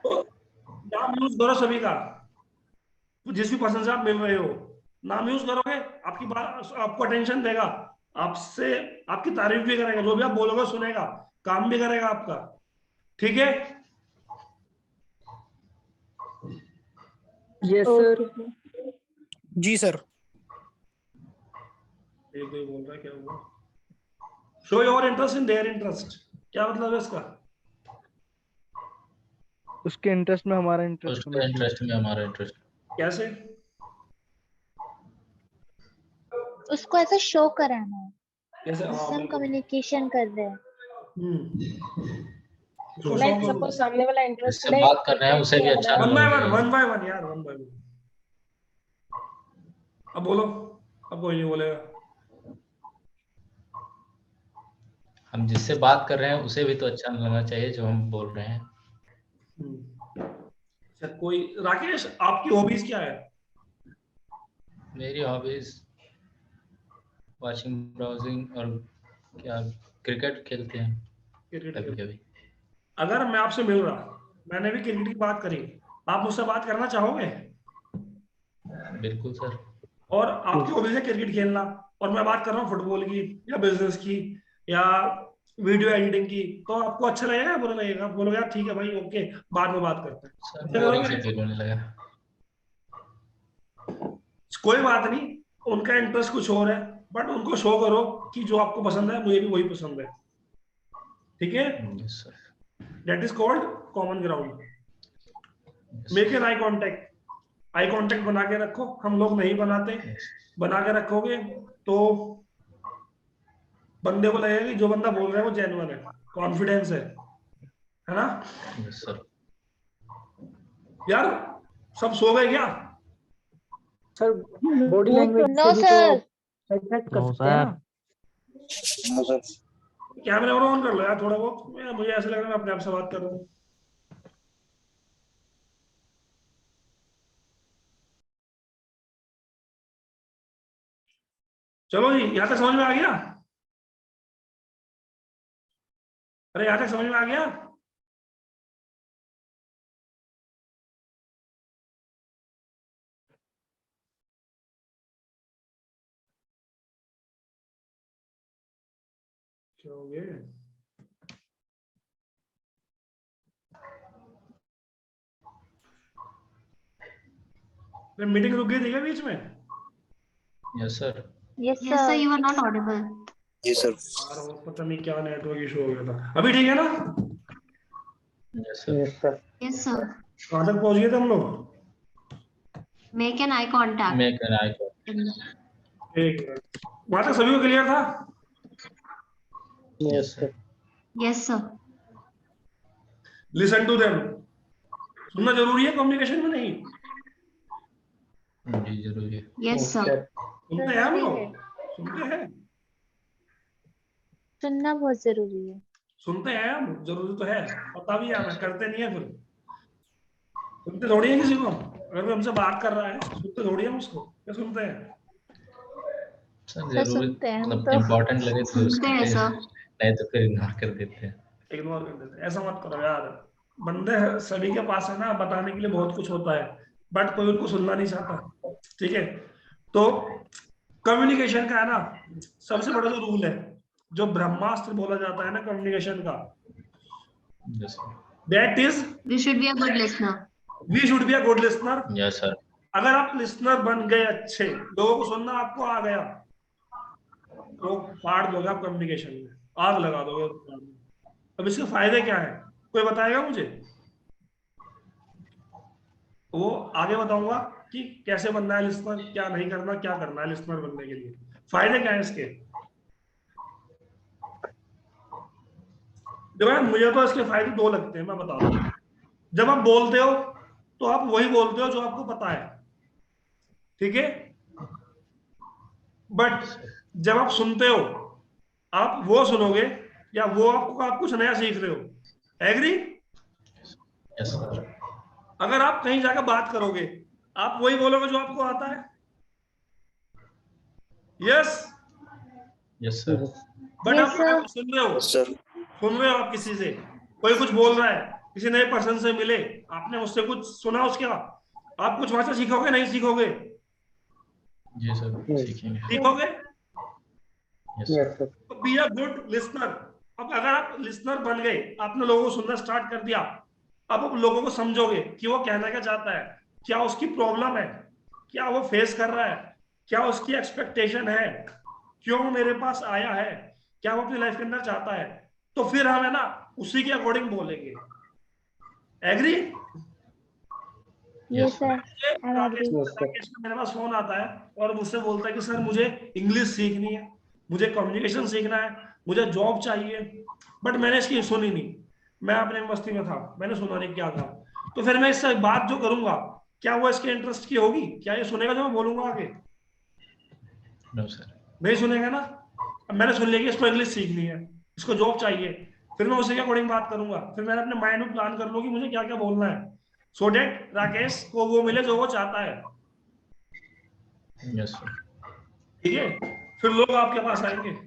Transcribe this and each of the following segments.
तो नाम यूज करो सभी का, जिस भी पर्सन से आप मिल रहे हो नाम यूज करोगे, आपकी बात आपको अटेंशन देगा, आपसे आपकी तारीफ भी करेगा, जो भी आप बोलोगे सुनेगा, काम भी करेगा आपका। ठीक है। Yes sir. जी सर। एक कोई बोल रहा है क्या हुआ? Show your interest in their interest, क्या मतलब है इसका? उसके इंटरेस्ट में हमारा इंटरेस्ट होना उसके चाहिए। इंटरेस्ट में हमारा इंटरेस्ट। कैसे? उसको ऐसा शो कराना है कैसे? हाँ जिससे हम बिल्कुल। कम्युनिकेशन कर रहे हैं। इसको लाइक show करो। सपोज सामने वाला इंटरेस्ट जिससे बात कर रहे हैं उसे भी अच्छा ना वन बाय लगे। वन, वन बाय वन यार, वन बाय वन। अब बोलो, अब कोई नहीं बोलेगा। हम जिससे बात कर रहे हैं उसे भी तो अच्छा लगना चाहिए जो हम बोल रहे हैं। अच्छा, कोई राकेश, आपकी हॉबीज क्या है? मेरी हॉबीज वाचिंग, ब्राउजिंग और क्या, क्रिकेट खेलते हैं क्रिकेट कभी खेलते? कभी। अगर मैं आपसे मिल रहा, मैंने भी क्रिकेट की बात करी, आप मुझसे बात करना चाहोगे? बिल्कुल सर। और आपकी हॉबीज है क्रिकेट खेलना, और मैं बात कर रहा हूँ फुटबॉल की या बिजनेस की या वीडियो एडिटिंग की, तो आपको अच्छा लगेगा या बुरा लगेगा? आप बोलोगे यार ठीक है भाई, ओके, बाद में बात करते हैं, सर ऐसे बोरिंग करोगे? सा फील होने लगा। कोई बात नहीं, उनका इंटरेस्ट कुछ और है, बट उनको शो करो कि जो आपको पसंद है मुझे भी वही पसंद है। ठीक है? Yes sir. That is called common ground. Yes make an eye contact, eye contact बना के रखो, हम लोग नहीं बनाते, बना के रखोगे तो बंदे को लगेगा कि जो बंदा बोल रहा है वो जेन्युइन है, कॉन्फिडेंस है ना? Yes sir. यार सब सो गए क्या? सर बॉडी लैंग्वेज नो से भी सर। तो अट्रैक्ट कर सकते हैं ना। कैमरा ऑन कर लो यार थोड़ा बहुत, मुझे ऐसा लग रहा है मैं अपने आप से बात कर रहा हूँ। चलो जी, यहाँ तक समझ में आ गया? अरे यहाँ तक समझ में आ गया? क्या हो गया? मीटिंग रुक गई थी क्या बीच में? Yes sir. Yes sir, you are not audible. जी सर। यार वो पता नहीं क्या नेटवर्क इशू हो गया था। अभी ठीक है ना? Yes sir. Yes sir. Yes sir. कहाँ तक पहुंच गए थे हम लोग? Make an eye contact. मैं कहना है तो एक मिनट, वहां तक सभी को क्लियर था? Yes sir. Yes sir. Listen to them, सुनना जरूरी है कम्युनिकेशन में, नहीं? जी जरूर है। Yes sir. सुनते हैं हम लोग, सुनते हैं, सुनना बहुत जरूरी है। सुनते हैं हम, जरूरी तो है, पता भी है हमें, करते नहीं है फिर। सुनते थोड़ी है किसी को हम, अगर कोई हमसे बात कर रहा है सुनते थोड़ी है हम उसको, क्या सुनते हैं? सर सर जरूरी सुनते हैं हम मतलब तो। इम्पोर्टेंट लगे तो सुनते हैं सुनते हैं, सर। नहीं तो फिर इग्नोर कर देते हैं। इग्नोर कर देते हैं। ऐसा मत करो यार, बंदे सभी के पास है ना, बताने के लिए बहुत कुछ होता है, बट कोई उनको सुनना नहीं चाहता। ठीक है? तो कम्युनिकेशन का है ना, सबसे बड़ा जो रूल है, जो ब्रह्मास्त्र बोला जाता है ना कम्युनिकेशन का, yes sir. That is we should be a good listener. We should be a good listener. Yes sir. अगर आप लिसनर बन गए, अच्छे लोगों को सुनना आपको आ गया, तो फाड़ दोगे आप कम्युनिकेशन में, आग लगा दोगे। अब इसके फायदे क्या है, कोई बताएगा मुझे? वो आगे बताऊंगा कि कैसे बनना है लिसनर, क्या नहीं करना, क्या करना है लिसनर बनने के लिए, फायदे क्या है इसके। देखो यार, मुझे तो इसके फायदे दो लगते हैं, मैं बताता हूँ। जब आप बोलते हो तो आप वही बोलते हो जो आपको पता है, ठीक है? बट जब आप सुनते हो, आप वो सुनोगे या वो आप कुछ नया सीख रहे हो। एग्री? Yes sir. अगर आप कहीं जाकर बात करोगे, आप वही बोलोगे जो आपको आता है। Yes? Yes sir. But yes आप सर। सुन रहे हो, सर। सुन रहे हो आप किसी से, कोई कुछ बोल रहा है, किसी नए पर्सन से मिले, आपने उससे कुछ सुना उसके, आप कुछ वहां से सीखोगे नहीं सीखोगे? जी सर, Yes. सीखेंगे। सीखोगे। Yes Yes, sir. sir. तो बी अ गुड लिसनर। अब अगर आप लिसनर बन गए, आपने लोगों को सुनना स्टार्ट कर दिया, अब आप लोगों को समझोगे कि वो कहना क्या चाहता है, क्या उसकी प्रॉब्लम है, क्या वो फेस कर रहा है, क्या उसकी एक्सपेक्टेशन है, क्यों वो मेरे पास आया है, क्या वो अपनी लाइफ के अंदर चाहता है, तो फिर हम है ना उसी के अकॉर्डिंग बोलेंगे। Agree? Yes, sir. I'm Rakesh agree. Yes, sir. Rakesh का मेरे पास फोन आता है और मुझसे बोलता है कि सर मुझे इंग्लिश सीखनी है, मुझे कम्युनिकेशन सीखना है, मुझे जॉब चाहिए, बट मैंने इसकी सुनी नहीं, मैं अपने मस्ती में था, मैंने सुना नहीं क्या था। तो फिर मैं इससे बात जो करूंगा, क्या वो इसके इंटरेस्ट की होगी? क्या ये सुनेगा जो मैं बोलूंगा आगे? No sir. नहीं सुनेगा ना। अब मैंने सुन लिया कि इसको इंग्लिश सीखनी है, इसको जॉब चाहिए, फिर मैं उसी के अकॉर्डिंग बात करूंगा, फिर मैंने अपने माइंड में प्लान कर लो कि मुझे क्या क्या बोलना है, सो डेट राकेश को वो मिले जो वो चाहता है। Yes sir. ठीक है, फिर लोग आपके पास आएंगे।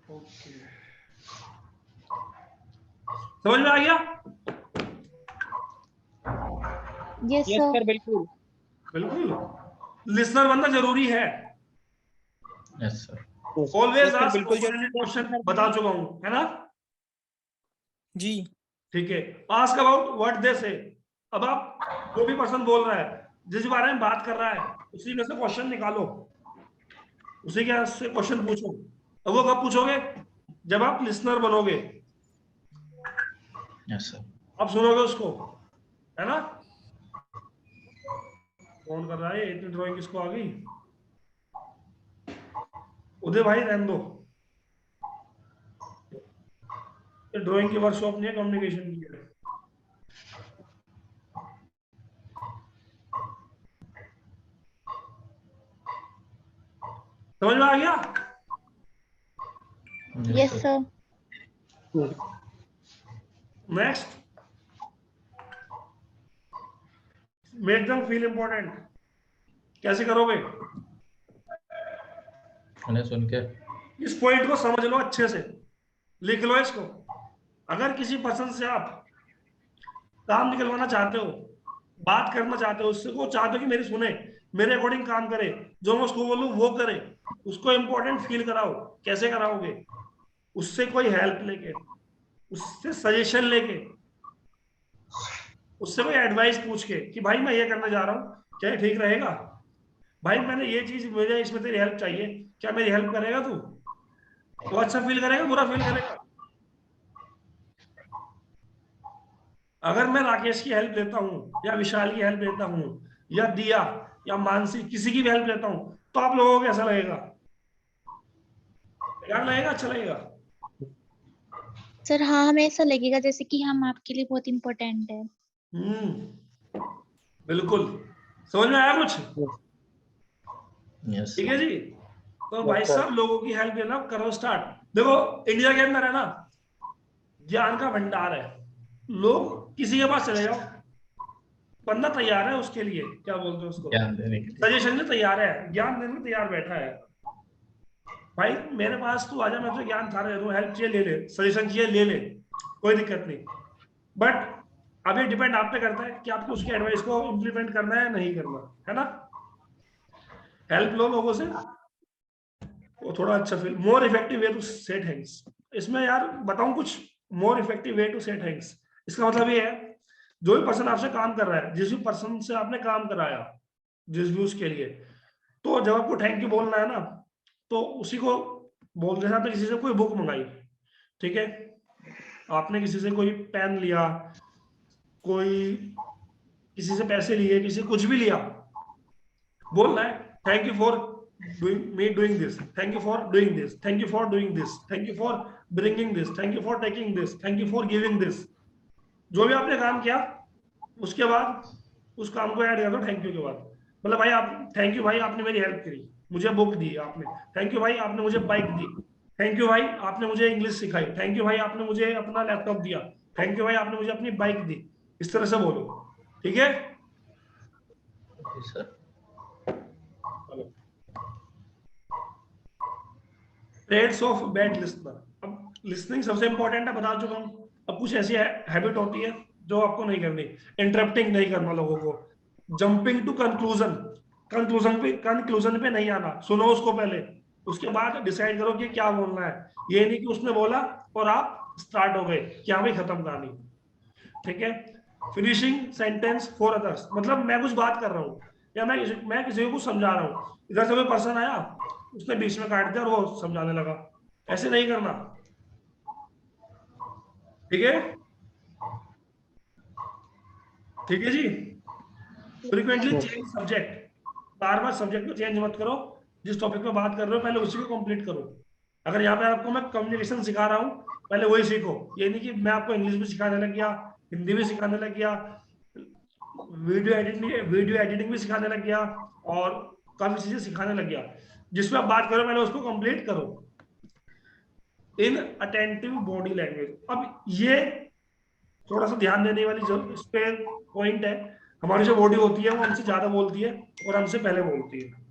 ओके, समझ में आ गया? Yes, yes sir. सर, बिल्कुल। बिल्कुल, लिसनर बनना जरूरी है। Yes sir. Yes. Always yes sir, ask बिल्कुल ओपन एंडेड जरूरी है क्वेश्चन listener बता बनना। चुका हूं, है ना? जी। ठीक है, आस्क अबाउट व्हाट दे से। अब आप, जो भी पर्सन बोल रहा है, जिस बारे में बात कर रहा है, उसी में से क्वेश्चन निकालो, उसी के से क्वेश्चन पूछो। अब वो कब पूछोगे? जब आप लिसनर बनोगे, यस सर। आप सुनोगे उसको, है ना? कौन कर रहा है इतनी ड्राइंग, किसको आ गई? उदय भाई रहने दो, ये ड्राइंग की वर्कशॉप नहीं है, कम्युनिकेशन की है। समझ में आ गया? Yes, sir. Yes. Next, make them feel important. कैसे करोगे? उन्हें सुन के। इस पॉइंट को समझ लो अच्छे से, लिख लो इसको। अगर किसी पर्सन से आप काम निकलवाना चाहते हो, बात करना चाहते हो उससे, वो चाहते हो कि मेरी सुने, मेरे अकॉर्डिंग काम करे, जो मैं उसको बोलूं वो करे, उसको इंपॉर्टेंट फील कराओ। कैसे कराओगे? उससे कोई हेल्प लेके, उससे सजेशन लेके, उससे कोई एडवाइस पूछ के कि भाई मैं ये करने जा रहा हूँ, क्या ये ठीक रहेगा? भाई मैंने ये चीज, मुझे इसमें तेरी हेल्प चाहिए, क्या मेरी हेल्प करेगा तू? वो अच्छा फील करेगा, बुरा फील करेगा? अगर मैं राकेश की हेल्प लेता हूँ, या विशाल की हेल्प लेता हूँ, या दिया, या मानसी, किसी की भी हेल्प लेता हूँ, तो आप लोगों को कैसा लगेगा? क्या लगेगा? अच्छा लगेगा? सर हाँ, हमें ऐसा लगेगा जैसे कि हम आपके लिए बहुत इम्पोर्टेंट है। बिल्कुल। समझ में आया कुछ? यस ठीक है जी। तो भाई Yes, sir. साहब, लोगों की हेल्प लेना करो स्टार्ट। देखो, इंडिया के अंदर है ना, ज्ञान का भंडार है, लोग किसी के पास चले जाओ, बंदा तैयार है उसके लिए, क्या बोलते हैं उसको, ज्ञान देने के लिए। सजेशन में तैयार है, ज्ञान देने में तैयार बैठा है। भाई मेरे पास तू आजा, मैं तुझे ज्ञान था रहा हूँ, हेल्प चाहिए ले ले, सजेशन चाहिए ले ले, कोई दिक्कत नहीं। बट अब ये डिपेंड आप पे करता है कि आपको उसकी एडवाइस को इम्प्लीमेंट करना है नहीं करना, है ना? हेल्प लो लोगों से, वो थोड़ा अच्छा feel, more effective way to set things. इसमें यार बताऊं कुछ, more effective way to set things, इसका मतलब ये है, जो भी पर्सन आपसे काम कर रहा है, जिस भी पर्सन से आपने काम कराया, जिस भी उसके लिए, तो जब आपको थैंक यू बोलना है ना, तो उसी को बोल, जैसे आपने किसी से कोई बुक मंगाई, ठीक है, आपने किसी से कोई पेन लिया, कोई किसी से पैसे लिए, किसी से कुछ भी लिया, बोलना है thank you for doing this, thank you for doing this, thank you for doing this, thank you for bringing this, thank you for taking this, thank you for giving this. जो भी आपने काम किया, उसके बाद उस काम को ऐड कर दो थैंक यू के बाद। मतलब भाई आप, थैंक यू भाई आपने मेरी हेल्प करी, मुझे बुक दी आपने, थैंक यू भाई आपने मुझे बाइक दी, थैंक यू भाई आपने मुझे इंग्लिश सिखाई, थैंक यू भाई आपने मुझे अपना लैपटॉप दिया, थैंक यू भाई आपने मुझे अपनी बाइक दी। इस तरह से बोलो, ठीक है? Sir trades of bad listener. अब लिसनिंग सबसे इंपॉर्टेंट है, बता चुका हूँ। अब कुछ ऐसी हैबिट होती है जो आपको नहीं करनी। इंटरप्टिंग नहीं करना लोगों को, जंपिंग टू कंक्लूजन, कंक्लूजन पे नहीं आना, सुनो उसको पहले, उसके बाद डिसाइड करो कि क्या बोलना है। ये नहीं कि उसने बोला और आप स्टार्ट हो गए कि हाँ भाई खत्म कहानी, ठीक है। फिनिशिंग सेंटेंस फॉर अदर्स, मतलब मैं कुछ बात कर रहा हूँ या मैं किसी को कुछ समझा रहा हूँ, इधर से कोई पर्सन आया, उसने बीच में काट दिया और वो समझाने लगा, ऐसे नहीं करना, ठीक है। ठीक है जी। फ्रीक्वेंटली चेंज सब्जेक्ट, बार बार सब्जेक्ट को चेंज मत करो। जिस टॉपिक पे बात कर रहे हो पहले उसी को कंप्लीट करो। अगर यहाँ पे आपको मैं कम्युनिकेशन सिखा रहा हूँ, पहले वही सीखो। ये नहीं कि मैं आपको इंग्लिश भी सिखाने लग गया, हिंदी भी सिखाने लग गया, वीडियो एडिटिंग भी सिखाने लग गया और काफी चीजें सिखाने लग गया। जिसमें आप बात करो पहले उसको कंप्लीट करो। इन अटेंटिव बॉडी लैंग्वेज, अब ये थोड़ा सा ध्यान देने वाली जो इस पे पॉइंट है। हमारी जो बॉडी होती है वो हमसे ज्यादा बोलती है और हमसे पहले बोलती है।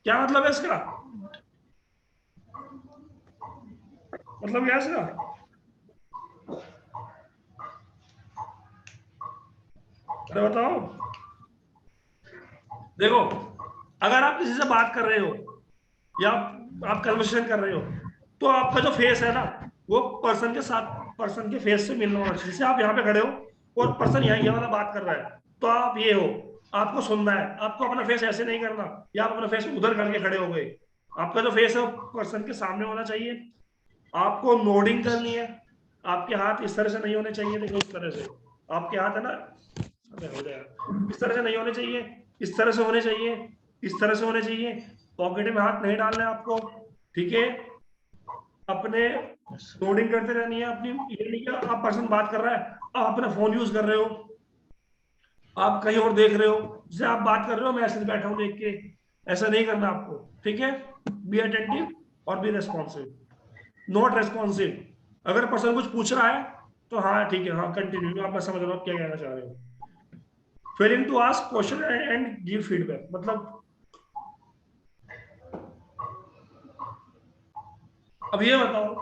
क्या मतलब है इसका? मतलब क्या है इसका? अरे बताओ। देखो, अगर आप किसी से बात कर रहे हो या आप कन्वर्सेशन कर रहे हो, तो आपका जो फेस है ना, वो पर्सन के फेस से मिलना होना चाहिए। जैसे आप यहाँ पे खड़े हो और पर्सन यहाँ ये वाला बात कर रहा है, तो आप ये हो, आपको सुनना है, आपको अपना फेस ऐसे नहीं करना या आप अपना फेस उधर करके खड़े हो गए। आपका जो फेस है वो पर्सन के सामने होना चाहिए। आपको नोडिंग करनी है, आपके हाथ इस तरह से नहीं होने चाहिए। देखो इस तरह से आपके हाथ है ना, अबे हो गया, इस तरह से नहीं होने चाहिए, इस तरह से होने चाहिए, इस तरह से होने चाहिए। पॉकेट में हाथ नहीं डालना है आपको, ठीक है। अपने लोडिंग करते रहनी है अपनी। ये नहीं कि आप पर्सन बात कर रहा है, आप अपना फोन यूज कर रहे हो, आप कहीं और देख रहे हो, जैसे आप बात कर रहे हो मैं ऐसे बैठा हूं देख के, ऐसा नहीं करना आपको, ठीक है। बी अटेंटिव और बी रेस्पॉन्सिव, नॉट रेस्पॉन्सिव। अगर पर्सन कुछ पूछ रहा है तो हाँ ठीक है, हाँ कंटिन्यू, आप, मैं समझ रहा हूँ आप क्या कहना चाह रहे हो। Failing to ask question and give feedback, मतलब अब ये बताओ,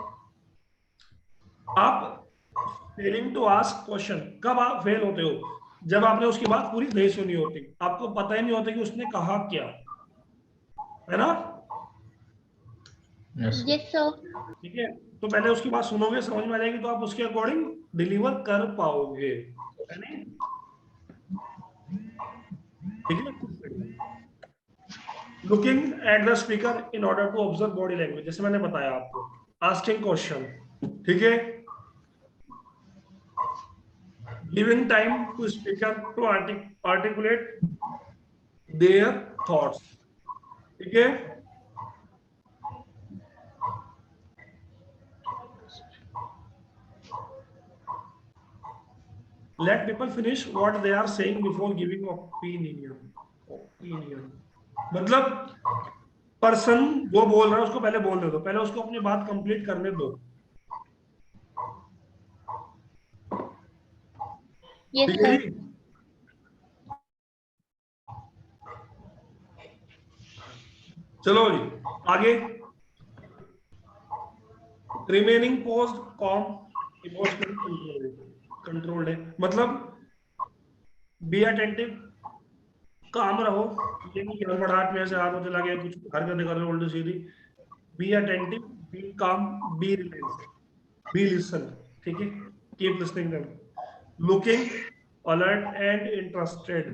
आप फेलिंग टू आस्क क्वेश्चन कब आप फेल होते हो? जब आपने उसकी बात पूरी नहीं सुनी होती, आपको पता ही नहीं होता कि उसने कहा क्या, है ना। Yes yes sir. ठीक है, तो पहले उसकी बात सुनोगे, समझ में आ जाएगी, तो आप उसके अकॉर्डिंग डिलीवर कर पाओगे, है नहीं? ठीक है। Looking at the speaker in order to observe body language, जैसे मैंने बताया आपको, आस्किंग क्वेश्चन, ठीक है। Giving time to speaker to articulate their thoughts, ठीक है। Let people finish what they are saying before giving opinion, मतलब पर्सन वो बोल रहा है उसको पहले बोलने दो, पहले उसको अपनी बात कंप्लीट करने दो, यस ठीक है सर। जी। चलो जी आगे। Remaining post com emotional controlled है, मतलब बी अटेंटिव, काम रहो, ये नहीं कि हड़बड़ाहट में ऐसे हाथ चला गया कुछ हरकतें कर रहे हो उल्टी सीधी। बी अटेंटिव, बी काम, बी रिलैक्स, बी लिसन, ठीक है। Keep listening them, looking alert and interested.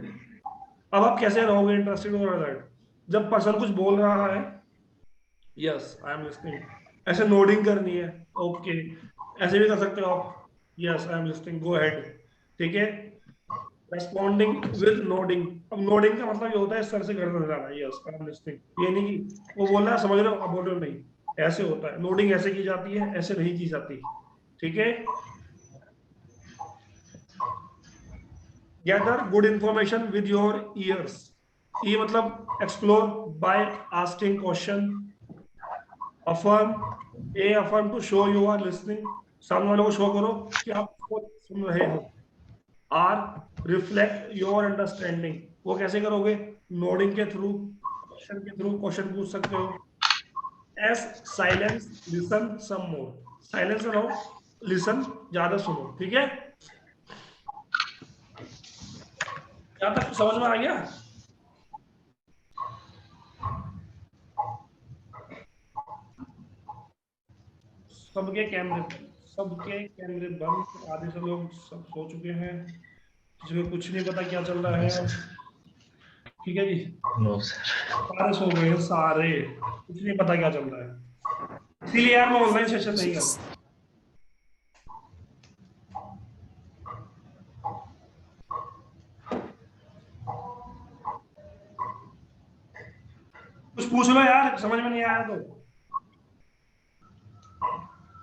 अब आप कैसे रहोगे इंटरेस्टेड और अलर्ट? जब पर्सन कुछ बोल रहा है, यस आई एम लिसनिंग, ऐसे नोडिंग करनी है, ओके, ऐसे भी कर सकते हो आप, yes I am listening, go ahead, ठीक है। रेस्पॉन्डिंग विद नोडिंग, अब नोडिंग का मतलब ये होता है सर से गर्दन हिलाना, यस आई एम लिसनिंग। ये नहीं कि वो बोल रहा है समझ रहे हो, अब बोल रहे हो नहीं, ऐसे होता है नोडिंग, ऐसे की जाती है, ऐसे नहीं की जाती, ठीक है। Gather good information with your ears, ये मतलब explore by asking question, affirm, a affirm to show you are listening, सामने वाले को शो करो कि आप उसको सुन रहे हो। आर रिफ्लेक्ट योर अंडरस्टैंडिंग, वो कैसे करोगे? नोडिंग के थ्रू, क्वेश्चन के थ्रू, क्वेश्चन पूछ सकते हो। एस साइलेंस, लिसन सम मोर, साइलेंस रहो, लिसन ज्यादा सुनो, ठीक है? यहाँ तक समझ में आ गया? सबके कैमरे बंद, आधे से लोग सब सो चुके हैं, किसी को कुछ नहीं पता क्या चल रहा है। ठीक है जी, नो सर। सारे सो गए हैं, सारे, कुछ नहीं पता क्या चल रहा है, इसीलिए यार मैं ऑनलाइन सेशन नहीं कर रहा। कुछ पूछ लो यार, समझ में नहीं आया तो।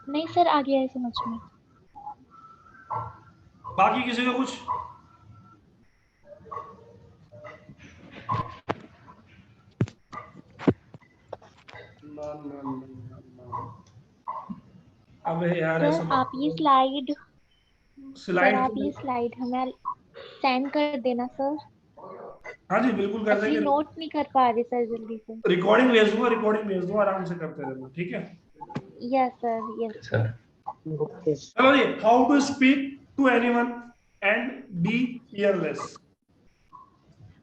नहीं सर, आ गया है समझ में। बाकी किसी को कुछ? ना ना ना ना। अबे यार ऐसा सर आप ये स्लाइड स्लाइड हमें सेंड कर देना सर। हाँ जी बिल्कुल कर एक्चुअली देंगे। नोट नहीं कर पा रहे सर जल्दी से। रिकॉर्डिंग भेज दूंगा, आराम से करते रहना, ठीक है? Yes sir, yes. सर चलो जी, how to speak to anyone and be fearless.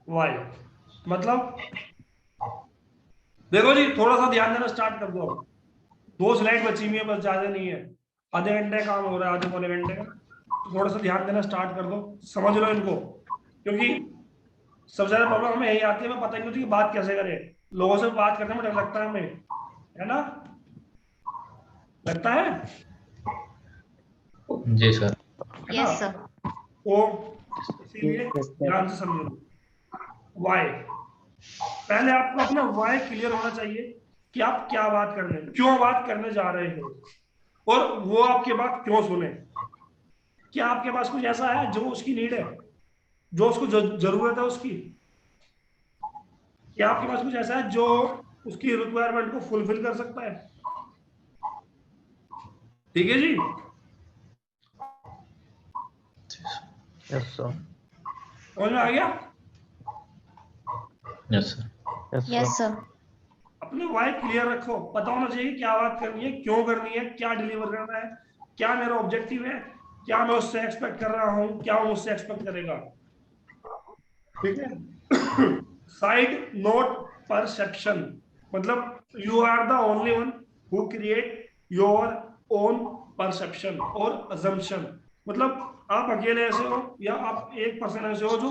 Why, मतलब देखो जी, थोड़ा सा ध्यान देना स्टार्ट कर दो। 2 स्लाइड बची हुई है बस, ज्यादा नहीं है, आधे घंटे का काम हो रहा है, आधे पौने घंटे का, तो थोड़ा सा ध्यान देना स्टार्ट कर दो, समझ लो इनको, क्योंकि सबसे ज्यादा प्रॉब्लम हमें यही आती है, हमें पता नहीं होती कि बात कैसे करें, लोगों से बात करने में डर लगता है हमें, है ना? लगता है? जी सर। है ना? तो इसीलिए ध्यान से समझो। वाई, पहले आपको अपना वाई क्लियर होना चाहिए कि आप क्या बात करने, क्यों बात करने जा रहे हो, और वो आपकी बात क्यों सुने। क्या आपके पास कुछ ऐसा है जो उसकी नीड है, जो उसको जरूरत है उसकी? क्या आपके पास कुछ ऐसा है जो उसकी रिक्वायरमेंट को फुलफिल कर सकता है? ठीक है जी। Yes sir. समझ में आ गया? Yes sir. Yes sir. अपने वाई क्लियर रखो, पता होना चाहिए क्या बात करनी है, क्यों करनी है, क्या डिलीवर करना है, क्या मेरा ऑब्जेक्टिव है, क्या मैं उससे एक्सपेक्ट कर रहा हूं, क्या वो मुझसे एक्सपेक्ट करेगा। ठीक है? साइड नोट परसेप्शन, मतलब you are the only one who create your own perception और अजम्पशन, मतलब आप अकेले ऐसे हो या आप एक पर्सन ऐसे हो जो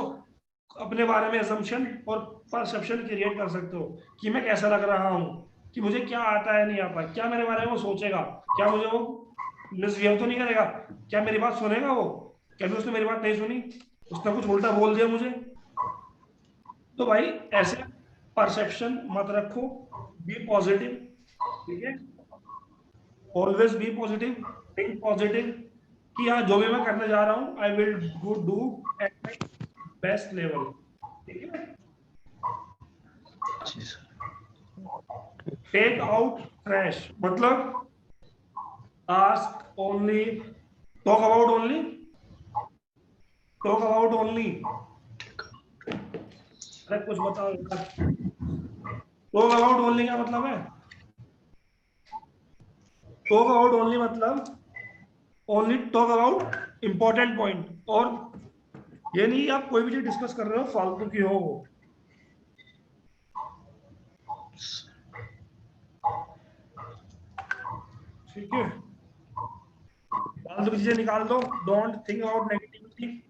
अपने बारे में अजम्पशन और परसेप्शन क्रिएट कर सकते हो कि मैं कैसा लग रहा हूँ, कि मुझे क्या आता है नहीं आता, क्या मेरे बारे में वो सोचेगा, क्या मुझे वो मिसबिहेव तो नहीं करेगा, क्या मेरी बात सुनेगा वो, कभी उसने मेरी बात नहीं सुनी, उसने कुछ उल्टा बोल दिया मुझे। तो भाई ऐसे परसेप्शन मत रखो, बी पॉजिटिव, ठीक है? Always be positive, think positive, कि हाँ जो भी मैं करने जा रहा हूँ आई will do at my best level, ठीक है? जी सर। टेक आउट ट्रैश, मतलब ask only, talk about only, talk about only, अरे कुछ बताओ यार, टॉक अबाउट ओनली क्या मतलब है? टॉक अबाउट ओनली मतलब only talk about important point, और ये नहीं आप कोई भी चीज डिस्कस कर रहे हो फालतू की हो वो, ठीक है? फालतू की चीजें निकाल दो, डोंट थिंक अबाउट नेगेटिविटी,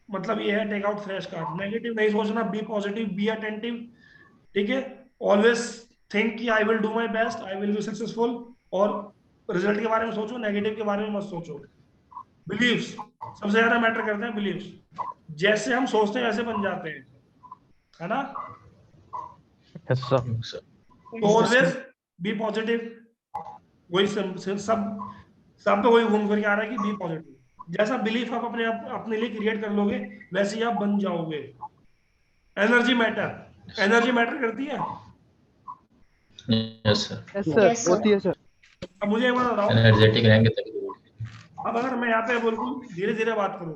मतलब ये है take out fresh card, negative नहीं सोचना, बी पॉजिटिव, बी अटेंटिव, ठीक है? ऑलवेज थिंक कि आई will do my best, I will be successful, और रिजल्ट के बारे में सोचो, नेगेटिव के बारे में मत सोचो। बिलीव्स, सबसे ज्यादा मैटर करते हैं बिलीव्स, जैसे हम सोचते हैं वैसे बन जाते हैं, है ना? Yes sir. सर तो ऑलवेज बी पॉजिटिव, वही सब पे वही घूम फिर के आ रहा है कि बी पॉजिटिव, जैसा बिलीफ आप अपने लिए क्रिएट कर लोगे वैसे ही आप बन जाओगे। एनर्जी मैटर, एनर्जी मैटर करती है, yes sir, yes sir, Yes, sir. होती है सर। अब मुझे एक बात बताओ, एनर्जेटिक रहेंगे तभी होगी। अब अगर मैं यहाँ पे बिल्कुल धीरे धीरे बात करूँ,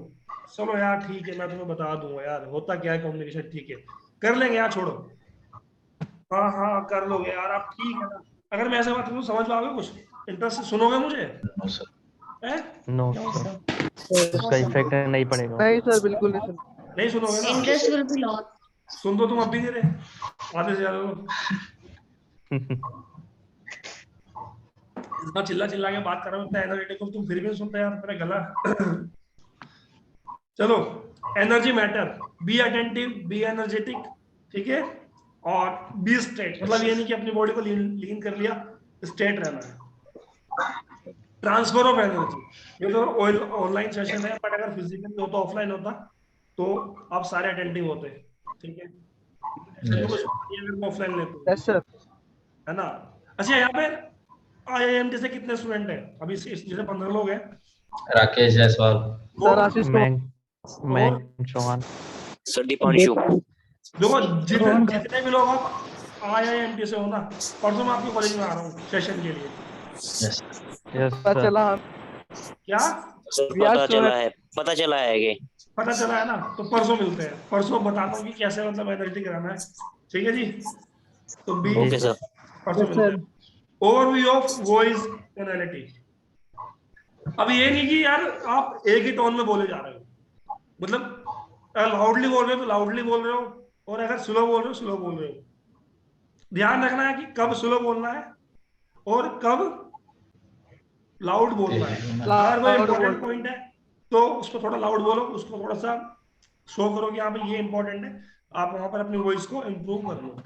चलो यार ठीक है मैं तुम्हें बता दूंगा यार होता क्या है कम्युनिकेशन, ठीक है कर लेंगे यार, छोड़ो, हाँ हाँ कर लोगे यार आप, ठीक है ना। अगर मैं ऐसे बात करूँ समझ पाओगे, कुछ इंटरेस्ट से सुनोगे मुझे? नो सर, हैं? नो No, सर, sir. No, उसका sir. इफेक्ट नहीं पड़ेगा। नहीं सर, बिल्कुल नहीं सर। नहीं सुनोगे ना? Interest will be lost. सुन तो तुम अब भी दे रहे आधे से ज्यादा लोग। इतना चिल्ला चिल्ला के बात कर रहा हूँ, इतना एनर्जेटिक हो तुम फिर भी नहीं सुनते यार, मेरा गला। चलो, energy matter, be attentive, be energetic, ठीक है, और बी स्ट्रेट, मतलब ये नहीं कि अपनी बॉडी को लीन कर लिया, स्ट्रेट रहना है। ट्रांसफर ऑफ एनर्जी, ये तो ऑनलाइन सेशन है, बट अगर फिजिकली होता ऑफलाइन होता तो आप सारे अटेंटिव होते, ठीक है, ऐसा कुछ अगर मैं ऑफलाइन लेते हो, यस सर। है ना। अच्छा यहाँ पे IIMT से कितने स्टूडेंट हैं अभी? जैसे 15 लोग हैं। राकेश जायसवाल, सर आशीष कुमार। मैं और चौहान। सर दीपांशु। देखो जितने भी लोग आप IIMT से हो ना, परसों मैं आपके कॉलेज में आ रहा हूँ सेशन के लिए। यस यस पता सर। चला। क्या सर We are पता so चला है, पता चला है कि पता चला है ना? तो परसों मिलते हैं, परसों बताता हूँ कि कैसे मतलब एनर्जी कराना है, ठीक है जी। तो बी ओके सर। परसों मिलते हैं। Overview of voice tonality. अब ये नहीं कि यार आप एक ही टोन में बोले जा रहे हो, मतलब लाउडली बोल रहे हो तो लाउडली बोल रहे हो, और अगर स्लो बोल रहे हो स्लो बोल रहे हो। ध्यान रखना है कि कब स्लो बोलना है और कब लाउड बोलना है। अगर कोई इंपॉर्टेंट पॉइंट है तो उसको थोड़ा लाउड बोलो, उसको थोड़ा सा शो करो कि यहाँ पे ये इंपॉर्टेंट है, आप वहां पर अपनी वॉइस को इंप्रूव कर लो।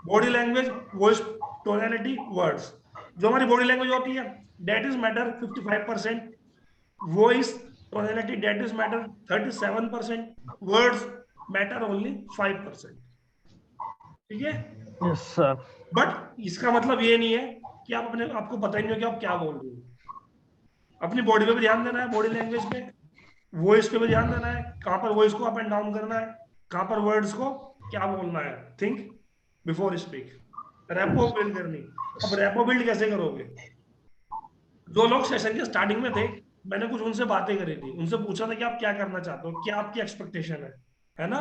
Body language, voice tonality, words, जो हमारी बॉडी लैंग्वेज होती है that is matter 55%, voice tonality that is matter 37%, words matter only 5%, ठीक है। Yes sir. बट इसका मतलब ये नहीं है कि आप अपने आपको पता ही नहीं हो कि आप क्या बोल रहे हो। अपनी बॉडी पे भी ध्यान देना है, बॉडी लैंग्वेज पे, वॉइस पे भी ध्यान देना है, कहाँ पर वॉइस को अप एंड डाउन करना है, कहाँ पर वर्ड्स को क्या बोलना है, think before speak, rapport build करनी। अब रैपो बिल्ड कैसे करोगे? जो लोग सेशन के स्टार्टिंग में थे, मैंने कुछ उनसे बातें करी थी, उनसे पूछा था कि आप क्या करना चाहते हो, क्या आपकी एक्सपेक्टेशन है ना,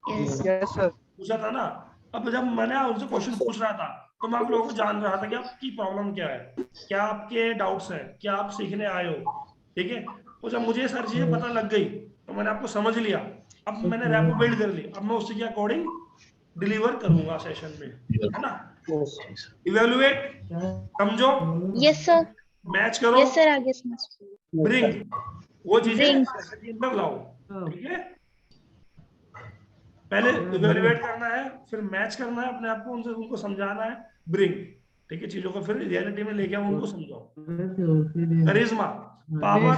Yes. Yes sir. पूछा था ना। अब जब मैंने उनसे क्वेश्चन पूछ रहा था तो मैं आप लोगों को जान रहा था कि आपकी प्रॉब्लम क्या है, क्या आपके डाउट्स हैं, क्या आप सीखने आए हो, ठीक है। तो जब मुझे सारी चीजें पता लग गई तो मैंने आपको समझ लिया, अब मैंने रैपो बिल्ड कर ली, अब मैं उसी के अकॉर्डिंग डिलीवर करूंगा सेशन में, है ना। इवेलुएट, समझो, Yes, sir. मैच करो, Yes, sir. आगे समझ। ब्रिंग, वो चीजें Bring. सेशन के अंदर लाओ, ठीक है। पहले इवेलुएट करना है, फिर मैच करना है अपने आप को उनसे, उनको समझाना है, ब्रिंग, ठीक है, चीजों को फिर रियलिटी में लेके आओ, उनको समझाओ। Charisma, power,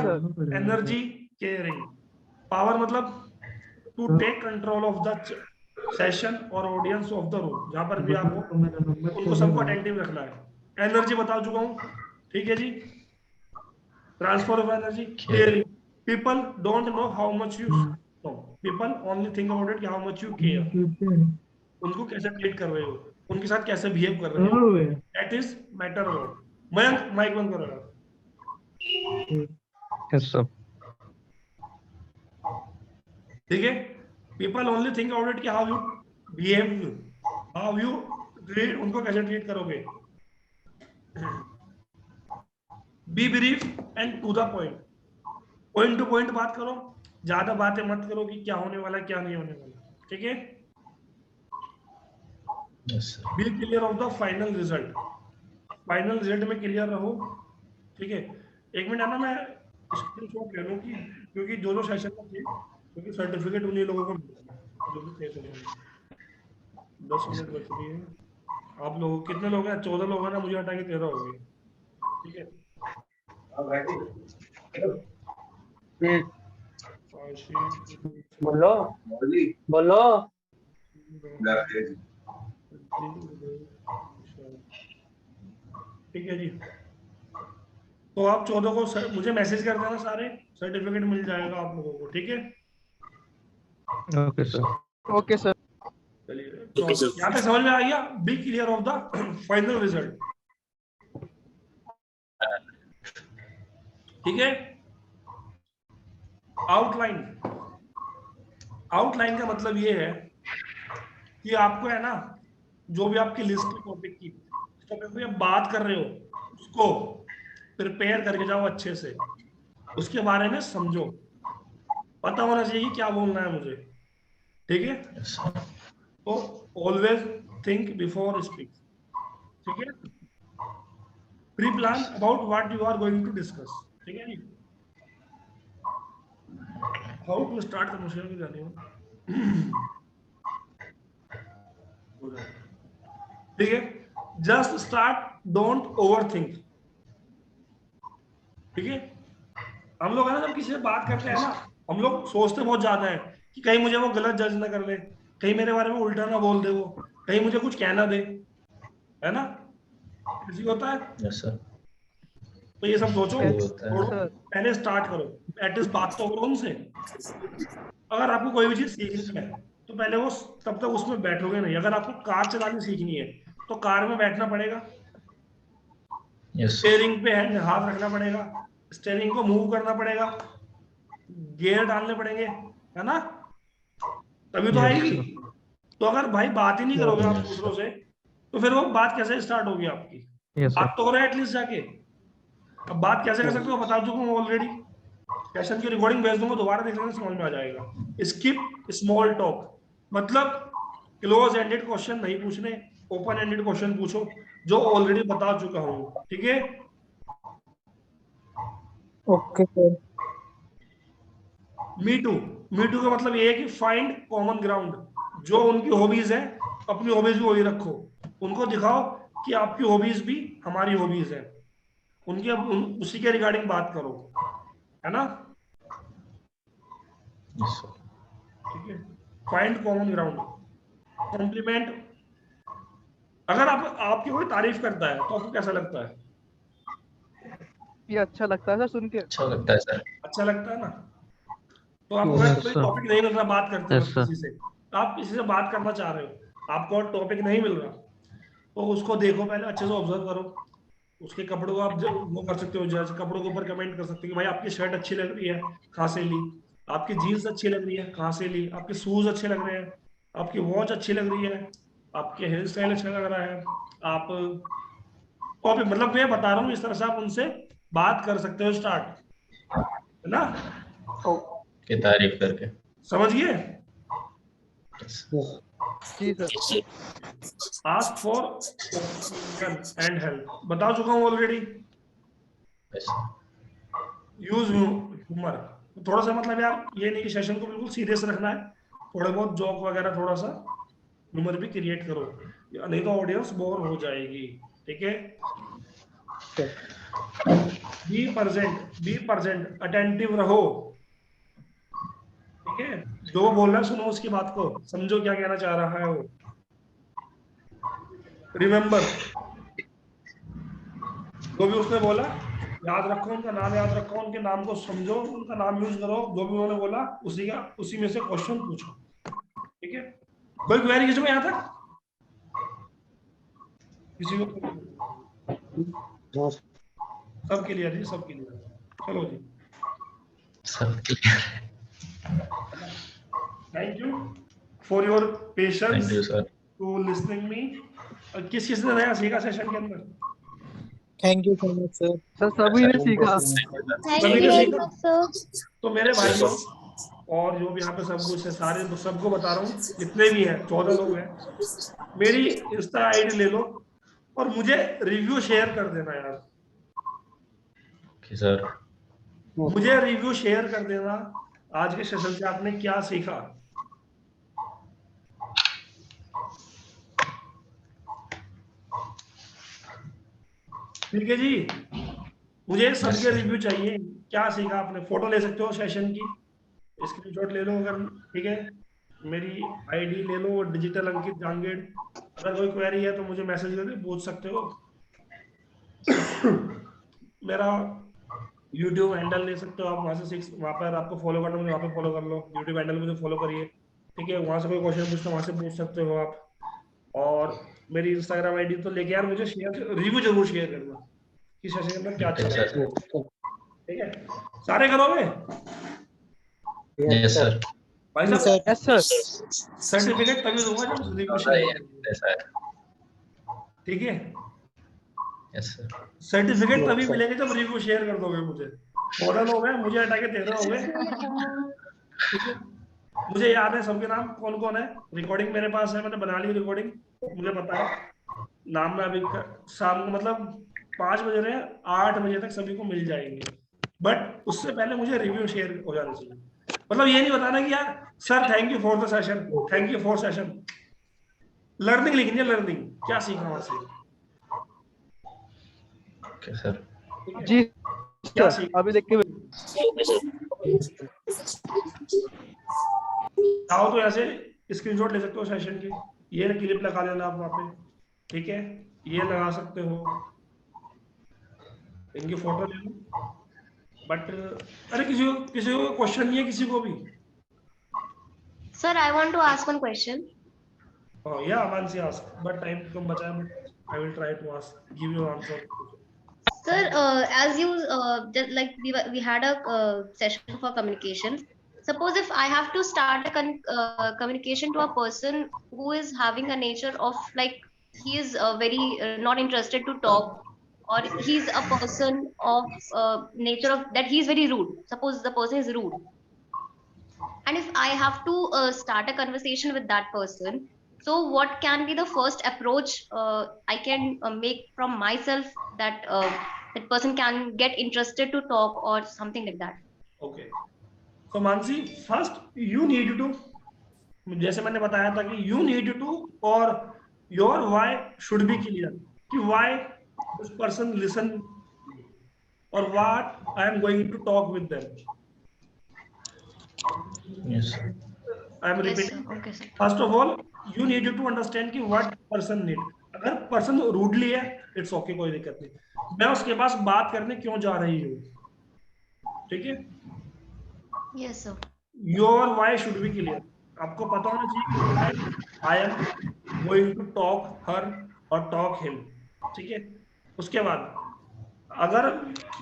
energy, caring. Power मतलब to take control of the session और ऑडियंस ऑफ द रूम, जहां पर भी आप हो उनको सबको अटेंटिव रखना है। एनर्जी बता चुका हूं, ठीक है जी। Transfer of energy, caring, people don't know how much you know, people only think about it how much you care, उनको कैसे ट्रीट कर रहे हो, उनके साथ कैसे बिहेव कर रहे हो, that is matter about. Mayank mike बंद करो यार, यस सर। ठीक है। People only think about it कि how you behave, how you treat, उनको कैसे ट्रीट करोगे। Be brief and to the point to point बात करो, ज्यादा बातें मत करो कि क्या होने वाला क्या नहीं होने वाला, ठीक है। Be clear of the final result, final result में क्लियर रहो, ठीक है। एक मिनट है ना, मैं स्क्रीनशॉट ले लूं कि क्योंकि जो जो सेशन में थे, क्योंकि सर्टिफिकेट उन्हीं लोगों को मिलेगा जो भी थे सेशन में। 10 मिनट बच रही है। आप लोग कितने लोग हैं? 14 लोग हैं ना, मुझे हटा के 13 हो गए, ठीक है। बोलो बोलो। ठीक है जी। तो आप 14 को मुझे मैसेज कर देना, सारे सर्टिफिकेट मिल जाएगा आप लोगों को, ठीक है। Okay sir. Okay sir. चलिए। Okay sir. यहाँ पे समझ में आ गया? Be clear of the final result. ठीक है। आउटलाइन, आउटलाइन का मतलब ये है कि आपको है ना, जो भी आपकी लिस्ट है टॉपिक की, टॉपिक पे आप बात कर रहे हो उसको प्रिपेयर करके जाओ अच्छे से, उसके बारे में समझो, पता होना चाहिए कि क्या बोलना है मुझे। ठीक है। Yes, sir. तो ऑलवेज थिंक बिफोर स्पीक। ठीक है। Pre plan about what you are going to discuss. ठीक है जी। हाउ टू स्टार्ट कन्वर्सेशन की जानी हो। ठीक है। Just start, don't overthink. ठीक है। हम लोग है ना, जब किसी से बात करते हैं ना, हम लोग सोचते बहुत ज्यादा है कि कहीं मुझे वो गलत जज ना कर ले, कहीं मेरे बारे में उल्टा ना बोल दे वो, कहीं मुझे कुछ कहना दे, है ना? ऐसी होता है। Yes, sir. तो ये सब सोचो, ये होता है। छोड़ो, सर पहले स्टार्ट करो, एटलीस्ट बात तो करो उनसे। अगर आपको कोई भी चीज सीखनी है तो पहले वो, तब तक उसमें बैठोगे नहीं। अगर आपको कार चलानी सीखनी है तो कार में बैठना पड़ेगा, Yes, sir. स्टेयरिंग पे हाथ रखना पड़ेगा, स्टेयरिंग को मूव करना पड़ेगा, गियर डालने पड़ेंगे, है ना? तभी तो Yes, आएगी। sir. तो अगर भाई बात ही नहीं करोगे आप Yes, दूसरों से, तो फिर वो बात कैसे स्टार्ट होगी आपकी? Yes, sir. बात तो करो एटलीस्ट जाके। अब बात कैसे कर सकते हो बता चुका हूँ ऑलरेडी, सेशन की रिकॉर्डिंग भेज दूंगा, दोबारा देख लेना, समझ में आ जाएगा। स्किप स्मॉल टॉक, मतलब क्लोज एंडेड क्वेश्चन नहीं पूछने, ओपन एंडेड क्वेश्चन पूछो जो ऑलरेडी बता चुका हूँ। ठीक है। Okay sir. Me too, me too का मतलब ये है कि फाइंड कॉमन ग्राउंड। जो उनकी हॉबीज है, अपनी हॉबीज भी वही रखो, उनको दिखाओ कि आपकी हॉबीज भी हमारी हॉबीज है, उसी के रिगार्डिंग बात करो, है ना? Yes, sir. ठीक है। Find common ground, compliment. अगर आपकी कोई तारीफ करता है तो आपको कैसा लगता है? ये अच्छा लगता है सर सुन के। अच्छा लगता है सर। अच्छा लगता है ना? तो आपको Yes, कोई sir. टॉपिक नहीं मिल रहा बात करते Yes, वक्त sir. किसी से, आप किसी से बात करना चाह रहे हो, आपको और टॉपिक नहीं मिल रहा, तो उसको देखो, पहले अच्छे से ऑब्जर्व करो, उसके कपड़ों को आप वो कर सकते हो जज, कपड़ों के ऊपर कमेंट कर सकते हो कि भाई आपकी शर्ट अच्छी लग रही है, कहाँ से ली? आपकी जीन्स अच्छी लग रही है, कहाँ से ली? आपके शूज अच्छे लग रहे हैं, आपकी वॉच अच्छी लग रही है, आपके हेयर स्टाइल अच्छा लग रहा है, आप टॉपिक, मतलब मैं बता रहा हूँ इस तरह से आप उनसे बात कर सकते हो स्टार्ट, है ना? की तारीफ करके। समझ गए? Yes. जी सर। Yes, sir. Ask for opinion and help, बता चुका हूँ already. Yes, sir. Use humour, थोड़ा सा, मतलब यार ये नहीं कि सेशन को बिल्कुल सीरियस रखना है, थोड़े बहुत जोक वगैरह, थोड़ा सा ह्यूमर भी क्रिएट करो, नहीं तो ऑडियंस बोर हो जाएगी। ठीक है। बी परसेंट अटेंटिव रहो। ठीक है। जो वो बोल रहा है सुनो उसकी बात को, समझो क्या कहना चाह रहा है वो। रिमेंबर, जो भी उसने बोला याद रखो, उनका नाम याद रखो, उनके नाम को समझो, उनका नाम यूज करो, जो भी उन्होंने बोला उसी में से क्वेश्चन पूछो। ठीक है। कोई क्वेरी किसी को यहाँ तक? किसी को? सब क्लियर जी, सब क्लियर। चलो जी, सब thank you for your patience thank you sir. To listening me. किस ने नया सीखा सेशन के अंदर? Thank you so much sir. Sir सभी ने सीखा। थैंक सभी यू ने वेरी सीखा? Much sir. तो मेरे भाइयों और जो भी यहाँ पे सब कुछ है, सारे सबको बता रहा हूँ, जितने भी हैं 14 लोग हैं, मेरी इंस्टा आईडी ले लो और मुझे रिव्यू शेयर कर देना यार। सर मुझे रिव्यू शेयर कर देना आज के सेशन से आपने क्या सीखा। ठीक है जी। मुझे सबके रिव्यू चाहिए, क्या सीखा आपने। फोटो ले सकते हो सेशन की, स्क्रीनशॉट ले लो अगर, ठीक है। मेरी आईडी ले लो, डिजिटल अंकित जांगेड़। अगर कोई क्वेरी है तो मुझे मैसेज करके पूछ सकते हो। मेरा यूट्यूब हैंडल ले सकते हो आप, वहां से वहां पर आपको फॉलो करना, मुझे वहां पे फॉलो कर लो, यूट्यूब हैंडल मुझे फॉलो करिए। ठीक है। वहां से कोई क्वेश्चन पूछना, वहां से पूछ सकते हो आप। और मेरी इंस्टाग्राम आईडी तो लेके यार मुझे शेयर रिव्यू जरूर शेयर करना कि सेशन में क्या चल रहा है, ठीक है? सारे करोगे यस सर। भाई जी साहब? सर। Yes sir. सर्टिफिकेट तभी दूंगा जब रिव्यू शेयर, ठीक है? Yes sir. सर्टिफिकेट तभी मिलेंगे जब रिव्यू शेयर कर दोगे मुझे। मॉडल हो गए, मुझे हटा के दे रहे होगे, ठीक है? मुझे याद है सबके नाम कौन कौन है, रिकॉर्डिंग मेरे पास है, मैंने बना ली रिकॉर्डिंग, मुझे पता है नाम। में अभी शाम को मतलब 5 बजे रहे 8 बजे तक सभी को मिल जाएंगे, बट उससे पहले मुझे रिव्यू शेयर हो जाना चाहिए। मतलब ये नहीं बताना कि यार sir thank you for the session, thank you for session. Learning लिखनी है, लर्निंग क्या सीखा वहां से, ओके सर। ठीक है? जी क्या सर, सीखा अभी देख के ओके सर। चाहो तो ऐसे स्क्रीनशॉट ले सकते हो सेशन की, ये क्लिप लगा लेना आप वहां पे, ठीक है? ये लगा सकते हो, इनकी फोटो ले लो। बट अरे किसी को क्वेश्चन नहीं है किसी को भी? Sir, I want to ask one question. या मानसी आस्क, बट टाइम कम बचा है, but I will try to ask give you answer. Sir, as you just like we had a session for communication. Suppose if I have to start a communication to a person who is having a nature of like he is very not interested to talk, or he's a person of nature of that he is very rude. Suppose the person is rude, and if I have to start a conversation with that person, so what can be the first approach I can make from myself that that person can get interested to talk or something like that? Okay, तो Mansi first you need to, जैसे मैंने बताया था कि you need to और your why should be clear, कि why this person listen और what I am going to talk with them. Yes I am Yes, sir. Repeating, Okay, sir. First of all you need to understand कि what person need. अगर person rudely है it's okay, कोई दिक्कत नहीं, मैं उसके पास बात करने क्यों जा रही हूँ, ठीक है? Yes, sir. Your why should be clear, आपको पता होना चाहिए कि I am going to talk her और टॉक हिम, ठीक है? उसके बाद अगर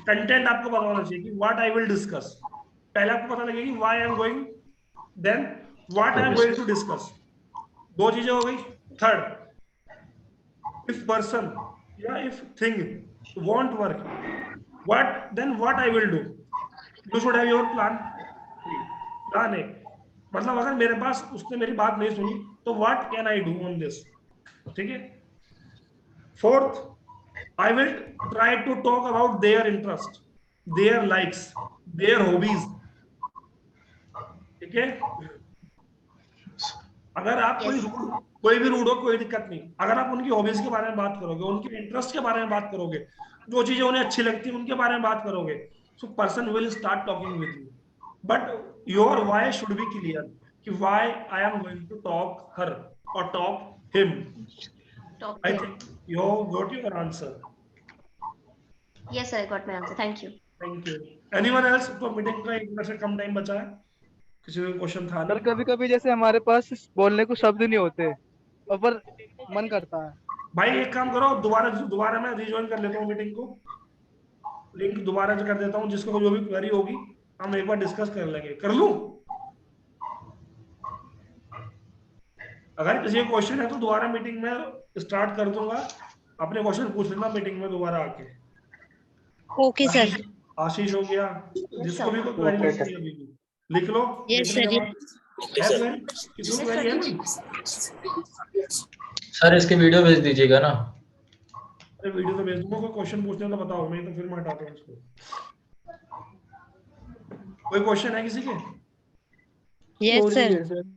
कंटेंट आपको पता होना चाहिए कि व्हाट आई विल डिस्कस, पहले आपको पता लगेगा कि why I am going, then what I am going to discuss, 2 चीजें हो गई। थर्ड, इफ पर्सन या if thing won't work, what then what I will do, you should have your plan. Plan है मतलब अगर मेरे पास उसने मेरी बात नहीं सुनी तो what can I do on this, ठीक है? Fourth, I will try to talk about their interest, their likes, their hobbies, ठीक है? अगर आप Yes. कोई भी रूड हो कोई दिक्कत नहीं, अगर आप उनकी हॉबीज के बारे में बात करोगे, उनके इंटरेस्ट के बारे में बात करोगे, जो चीजें उन्हें अच्छी लगती है उनके बारे में बात करोगे, so person will start talking with you. But your why should be clear कि why I am going to talk her और talk him. Talk I to him. Think you got your answer. Yes, sir. I got my answer. Thank you. Thank you. Anyone else? तो meeting का 1 minute से कम time बचा है, किसी को question था sir, नहीं? कभी कभी जैसे हमारे पास बोलने को शब्द नहीं होते और पर मन करता है। भाई एक काम करो, दोबारा मैं रिज्वाइन कर लेता हूँ मीटिंग को, लिंक दोबारा कर देता हूँ, जिसको जो भी क्वेरी होगी हम एक बार डिस्कस कर लेंगे। कर लूं? अगर किसी का क्वेश्चन है तो दोबारा मीटिंग में स्टार्ट कर दूंगा, अपने क्वेश्चन पूछ लेना मीटिंग में दोबारा आके। Okay sir. आशीष हो गया, जिसको भी कोई क्वेरी लगती है अभी भी लिख लो। Yes, लिखने sir. के बाद ओके है सर। query? किसी को query है कोई? सर, इसके वीडियो भेज दीजिएगा ना। अरे वीडियो तो भेज दूंगा, कोई क्वेश्चन पूछने तो बताओ, नहीं तो फिर मैं हटाता हूँ इसको। कोई क्वेश्चन है किसी के? Yes, हो रही sir. है सर।